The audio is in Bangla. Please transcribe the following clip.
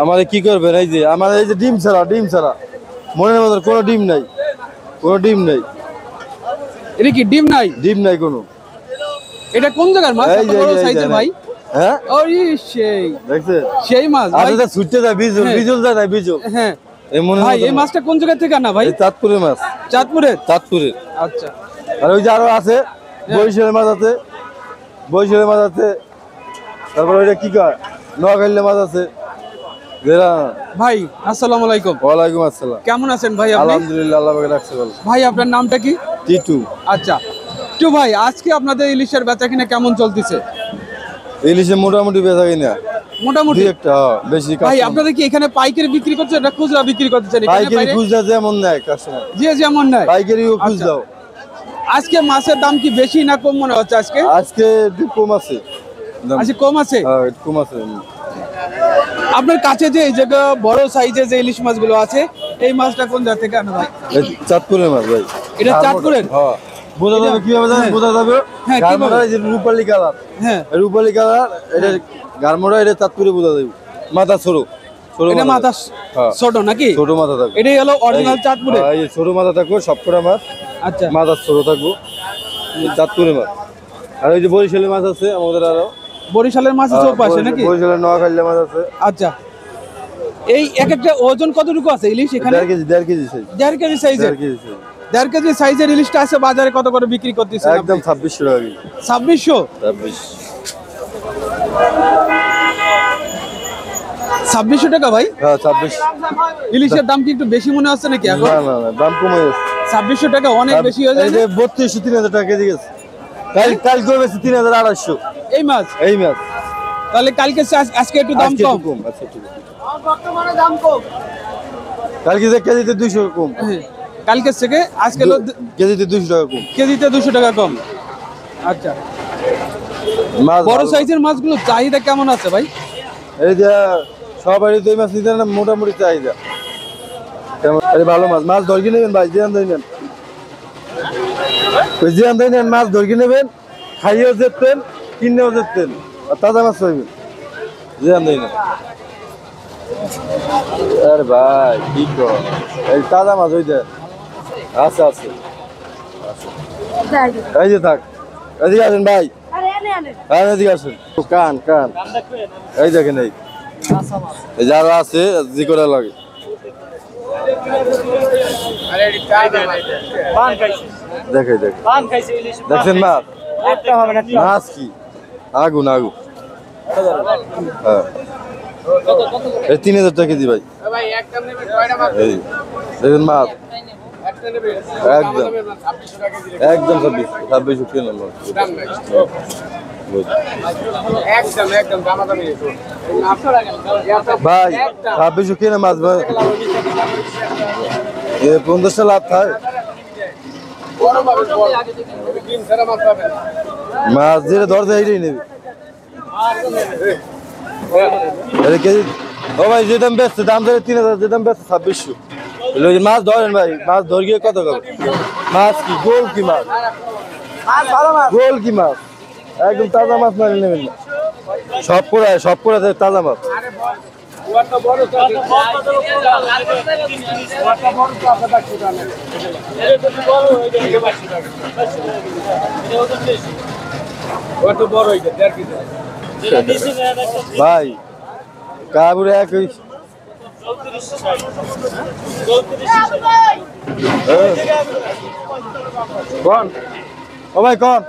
আমাদের কি করবেন? এই যে আমাদের এই যে ডিম ছাড়া মনের মতো কোনো ডিম নাই, কোনো ডিম নাই। এটা কি ডিম নাই? ডিম নাই কোনো। এটা কোন জায়গার মাছ? এত বড় সাইজের ভাই। হ্যাঁ ওই সেই দেখছেন সেই মাছ ভাই। আচ্ছা ছুটতে যায় বিজল যায় না বিজল। হ্যাঁ ভাই এই মাছটা কোন জায়গা থেকে আনা ভাই? চাঁদপুরের মাছ। চাঁদপুরের? চাঁদপুরের। আচ্ছা। আর ওই যে আরো আছে বরিশালের মাছ আছে, বরিশালের মাছ আছে, তারপর ওইটা কি কয় নোয়াখালীর মাছ আছে। ভাই আসসালামু আলাইকুম। ওয়ালাইকুম আসসালাম। কেমন আছেন ভাই আপনি? আলহামদুলিল্লাহ, আল্লাহ পাক রাখছে ভালো। ভাই আপনার নামটা কি? টিটু। আচ্ছা টিটু ভাই, আজকে আপনাদের ইলিশের বেচা কিনা কেমন চলতেছে? ইলিশে মোটামুটি বেচা কিনা মোটামুটি একটা বেশি। ভাই আপনাদের কি এখানে পাইকারি বিক্রি করছেন না খুচরা বিক্রি করতেছেন? পাইকারি খুচরা যেমন নেয় কাস্টমার, যে যেমন নেয় পাইকারিও খুচরাও। আজকে মাছের দাম কি বেশি না কম মনে হচ্ছে আজকে? আজকে একটু কম আছে। আজকে কম আছে? হ্যাঁ একটু কম আছে। আপনার কাছে যে এই জায়গা বড় সাইজের যে ইলিশ মাছগুলো আছে, এই মাছটা কোন জায়গা থেকে আনা ভাই? চাঁদপুরের মাছ ভাই। এটা চাঁদপুরের? হ্যাঁ। বোঝা যাবে কিভাবে জানেন? বোঝা যাবে গারমোড়া, এই যে রূপালী কালার। হ্যাঁ রূপালী কালার, এটা গারমোড়া, এটা চাঁদপুরে বোঝা যাবে। মাথা ছোট ছোট, এটা মাথা ছোট নাকি? ছোট মাথা থাকবে। এটাই হলো অরিজিনাল চাঁদপুরে। এই যে ছোট মাথা থাকবে সবকটা মাছ। আচ্ছা মাথা ছোট থাকবে, চাঁদপুরের মাছ। আর ওই যে বরিশালের মাছ আছে আমাদের, আরো বরিশালের মাছ আছে পাশে নাকি? বরিশালের নোয়াখালীর মাছ আছে। আচ্ছা এই এক একটা ওজন কতটুকু আছে ইলিশ এখানে? 1.5 কেজি সাইজ। 1.5 কেজি সাইজের? 1.5 কেজি সাইজের ইলিশটা আছে বাজারে কত করে বিক্রি করতেছেন? একদম 2600 টাকা। 2600? 2600 টাকা ভাই? হ্যাঁ 26। ইলিশের দাম কি একটু বেশি মনে হচ্ছে নাকি এখন? না না না, দাম কমে গেছে। 2600 টাকা অনেক বেশি হয়ে যায়। এই যে 3200-3000 টাকা কেজি গেছে। কাল করবে 3800 এই মাছ। এই মাছ। তাহলে কালকে আজকে একটু দাম কম। আচ্ছা ঠিক আছে। বর্তমানে দাম কম। কালকে যে কেজিতে 200 কম। কালকে থেকে আজকে কেজিতে 200 টাকা কম। কেজিতে 200 টাকা কম। আচ্ছা মাছ বড় সাইজের মাছগুলো চাহিদা কেমন আছে ভাই? এই যে সবারই তো এই মাছ নিতে না, মোটামুটি চাহিদা কেমন? এই ভালো মাছ। মাছ ধরকি নেবেন ভাই, জিয়ান ধরে নেন, জিয়ান ধরে নেন, মাছ ধরকি নেবেন, খাইয়েও যেতেন, কিনেও যেতেন, আর তাজা মাছ পাইবেন। জিয়ান ধরে নেন। আরে ভাই কি কর, এই তাজা মাছ ওইটা আচ্ছা আছে। এই যে থাক, এদিকে আসেন ভাই, হ্যাঁ এদিকে আসেন। কান কান এই দেখেন, এই যারা আছে জি করে লাগে। দেখে দেখে দেখছেন মাছ, মাছ কি আগুন আগুন। হ্যাঁ এই 3000 টাকা কেজি ভাই। এই দেখেন মাছ একদম একদম 2600 কেন ভাই? 2600 কেনা মাছ ভাই, 50টা লাভ থাকে। মাছ যেটা ধরছে এইটাই নেবে কেজি। ও ভাই যে দাম বেচছে, দাম ধরে 3000, যে দাম বেচছে 2600। মাছ ধরেন ভাই, মাছ ধর গিয়ে কত কম। মাছ কি গোল কি মাছ, গোল কি মাছ, একদম তাজা মাছ মারি নেবেন না। সব করে তাজা মাছ। ভাই কাবুরে একই কোন ও ভাই কোন